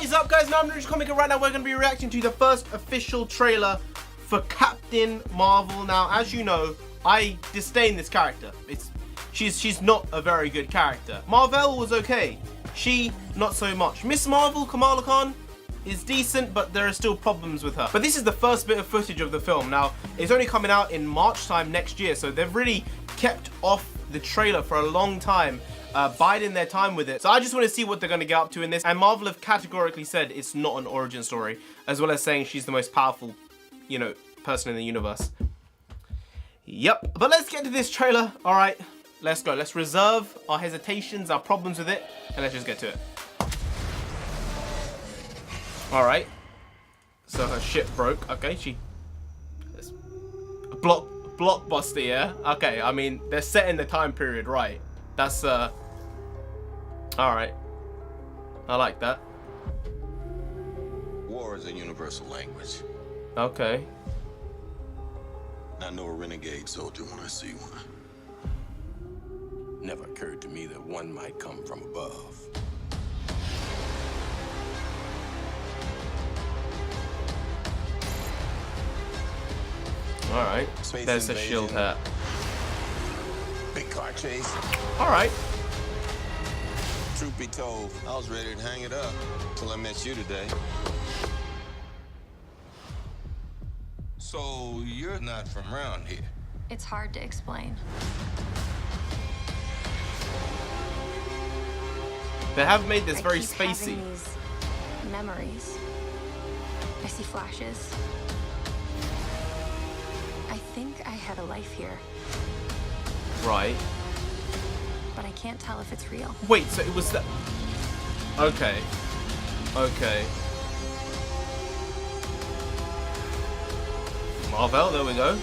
is up, guys? Now I'm Rich Comic, and right now we're going to be reacting to the first official trailer for Captain Marvel. Now, as you know, I disdain this character. She's not a very good character. Marvel was okay. She, not so much. Miss Marvel, Kamala Khan, is decent, but there are still problems with her. But this is the first bit of footage of the film. Now, it's only coming out in March time next year, so they've really kept off the trailer for a long time, biding their time with it. So I just want to see what they're going to get up to in this. And Marvel have categorically said it's not an origin story, as well as saying she's the most powerful, you know, person in the universe. Yep, but let's get to this trailer. All right, let's go. Let's reserve our hesitations, our problems with it, and let's just get to it. All right, so her ship broke. Okay, blockbuster, yeah. Okay, I mean they're set in the time period, right? That's all right. I like that. War is a universal language. Okay. I know a renegade soldier when I see one. Never occurred to me that one might come from above. All right. There's a shield hat. Big car chase. All right. Truth be told, I was ready to hang it up till I met you today. So you're not from around here? It's hard to explain. They have made this very keep spacey. having these memories. I see flashes. I think I had a life here, Right. but I can't tell if it's real. Wait, so it was that. Okay. Okay. Marvel, there we go.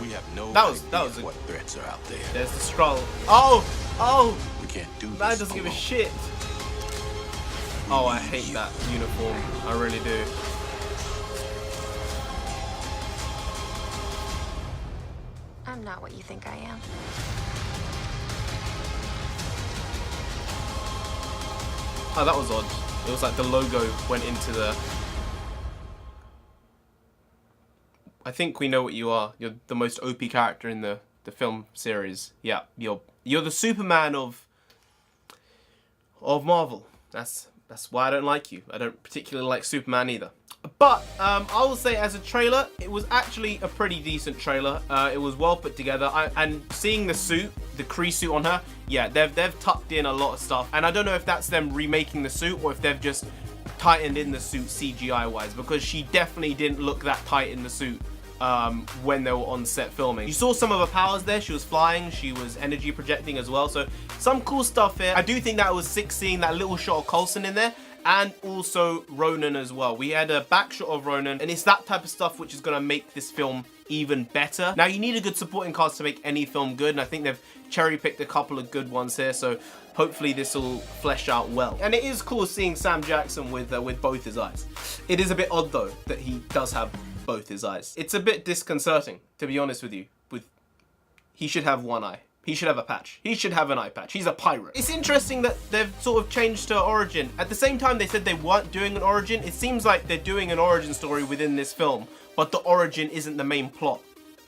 We have no That was idea what threats are out there. There's the scroll. Oh! We can't do this. Man doesn't give a alone. shit. Oh, I hate that uniform. I really do. I'm not what you think I am. Oh, that was odd. It was like the logo went into the... I think we know what you are. You're the most OP character in the film series. Yeah, you're the Superman of Marvel. That's why I don't like you. I don't particularly like Superman either. But I will say, as a trailer, it was actually a pretty decent trailer. It was well put together. And seeing the suit, the Kree suit on her, yeah, they've tucked in a lot of stuff. And I don't know if that's them remaking the suit or if they've just tightened in the suit CGI wise, because she definitely didn't look that tight in the suit when they were on set filming. You saw some of her powers there. She was flying, she was energy projecting as well. So some cool stuff here. I do think that was sick seeing that little shot of Coulson in there. And also Ronan as well. We had a back shot of Ronan, and it's that type of stuff which is going to make this film even better. Now, you need a good supporting cast to make any film good, and I think they've cherry-picked a couple of good ones here, so hopefully this will flesh out well. And it is cool seeing Sam Jackson with both his eyes. It is a bit odd, though, that he does have both his eyes. It's a bit disconcerting, to be honest with you. He should have one eye. He should have a patch. He should have an eye patch. He's a pirate. It's interesting that they've sort of changed her origin. At the same time, they said they weren't doing an origin. It seems like they're doing an origin story within this film, but the origin isn't the main plot.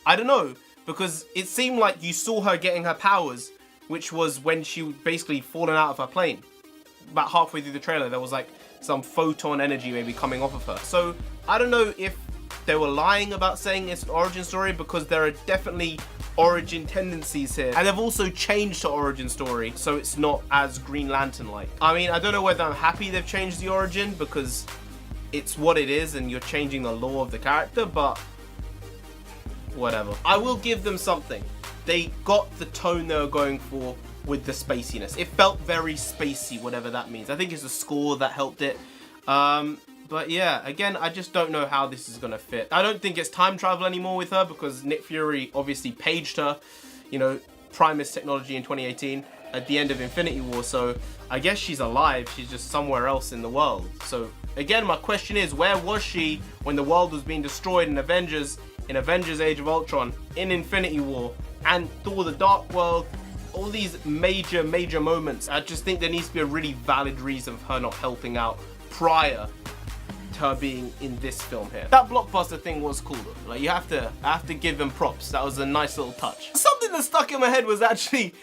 I don't know, because it seemed like you saw her getting her powers, which was when she basically fallen out of her plane. About halfway through the trailer, there was like some photon energy maybe coming off of her. So I don't know if they were lying about saying it's an origin story, because there are definitely origin tendencies here, and they've also changed the origin story so it's not as Green Lantern like. I mean, I don't know whether I'm happy they've changed the origin, because it's what it is and you're changing the lore of the character, but whatever. I will give them something. They got the tone they were going for with the spaciness. It felt very spacey, whatever that means. I think it's the score that helped it. But yeah, again, I just don't know how this is going to fit. I don't think it's time travel anymore with her, because Nick Fury obviously paged her, you know, Primus technology in 2018 at the end of Infinity War. So I guess she's alive. She's just somewhere else in the world. So again, my question is, where was she when the world was being destroyed in Avengers Age of Ultron, in Infinity War, and Thor: The Dark World, all these major moments. I just think there needs to be a really valid reason for her not helping out prior to her being in this film here. That blockbuster thing was cool though. Like, I have to give them props. That was a nice little touch. Something that stuck in my head was actually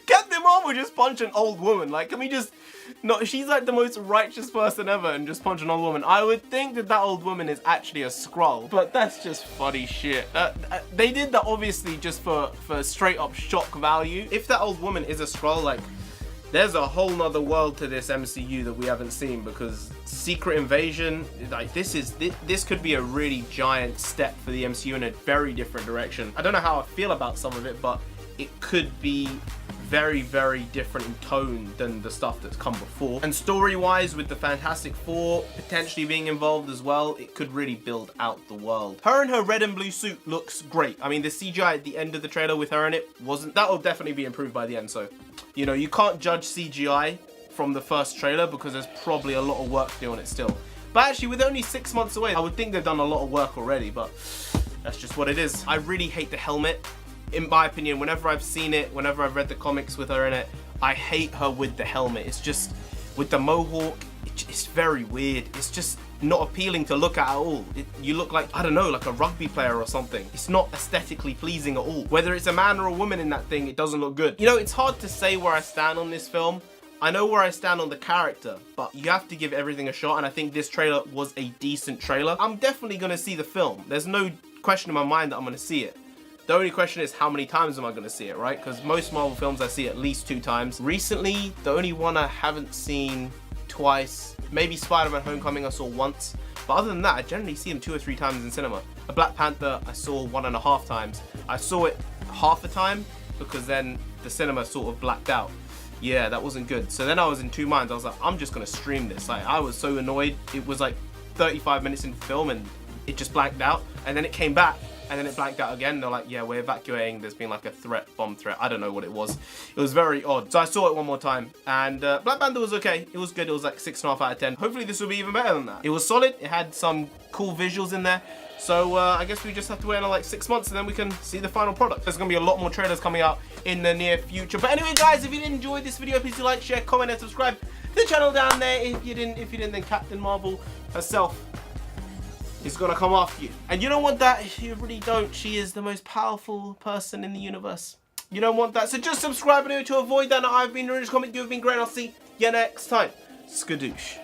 Captain Marvel just punch an old woman. Like, can we just not? She's like the most righteous person ever and just punch an old woman. I would think that old woman is actually a Skrull, but that's just funny shit. They did that obviously just for straight up shock value. If that old woman is a Skrull, like, there's a whole nother world to this MCU that we haven't seen, because Secret Invasion, like, this could be a really giant step for the MCU in a very different direction. I don't know how I feel about some of it, but it could be very different in tone than the stuff that's come before. And story-wise, with the Fantastic Four potentially being involved as well, it could really build out the world. Her in her red and blue suit looks great. I mean, the CGI at the end of the trailer with her in it wasn't... That'll definitely be improved by the end, so... You know, you can't judge CGI from the first trailer because there's probably a lot of work to do on it still. But actually, with only 6 months away, I would think they've done a lot of work already, but that's just what it is. I really hate the helmet. In my opinion, whenever I've seen it, whenever I've read the comics with her in it, I hate her with the helmet. It's just, with the mohawk, it's very weird. It's just not appealing to look at all. You look like, I don't know, like a rugby player or something. It's not aesthetically pleasing at all. Whether it's a man or a woman in that thing, it doesn't look good. You know, it's hard to say where I stand on this film. I know where I stand on the character, but you have to give everything a shot, and I think this trailer was a decent trailer. I'm definitely gonna see the film. There's no question in my mind that I'm gonna see it. The only question is, how many times am I going to see it, right? Because most Marvel films I see at least 2 times. Recently, the only one I haven't seen twice, maybe Spider-Man Homecoming I saw once. But other than that, I generally see them 2 or 3 times in cinema. A Black Panther I saw 1.5 times. I saw it half a time because then the cinema sort of blacked out. Yeah, that wasn't good. So then I was in 2 minds. I was like, I'm just going to stream this. Like, I was so annoyed. It was like 35 minutes into the film and it just blanked out. And then it came back. And then it blanked out again. They're like, yeah, we're evacuating. There's been like a bomb threat. I don't know what it was. It was very odd. So I saw it one more time. And Black Panther was okay. It was good. It was like 6.5 out of 10. Hopefully this will be even better than that. It was solid. It had some cool visuals in there. So I guess we just have to wait another like 6 months and then we can see the final product. There's going to be a lot more trailers coming out in the near future. But anyway, guys, if you did enjoy this video, please do like, share, comment, and subscribe to the channel down there. If you didn't, then Captain Marvel herself is gonna come after you. And you don't want that. You really don't. She is the most powerful person in the universe. You don't want that. So just subscribe to avoid that. I've been Rich Comment. You've been great. I'll see you next time. Skadoosh.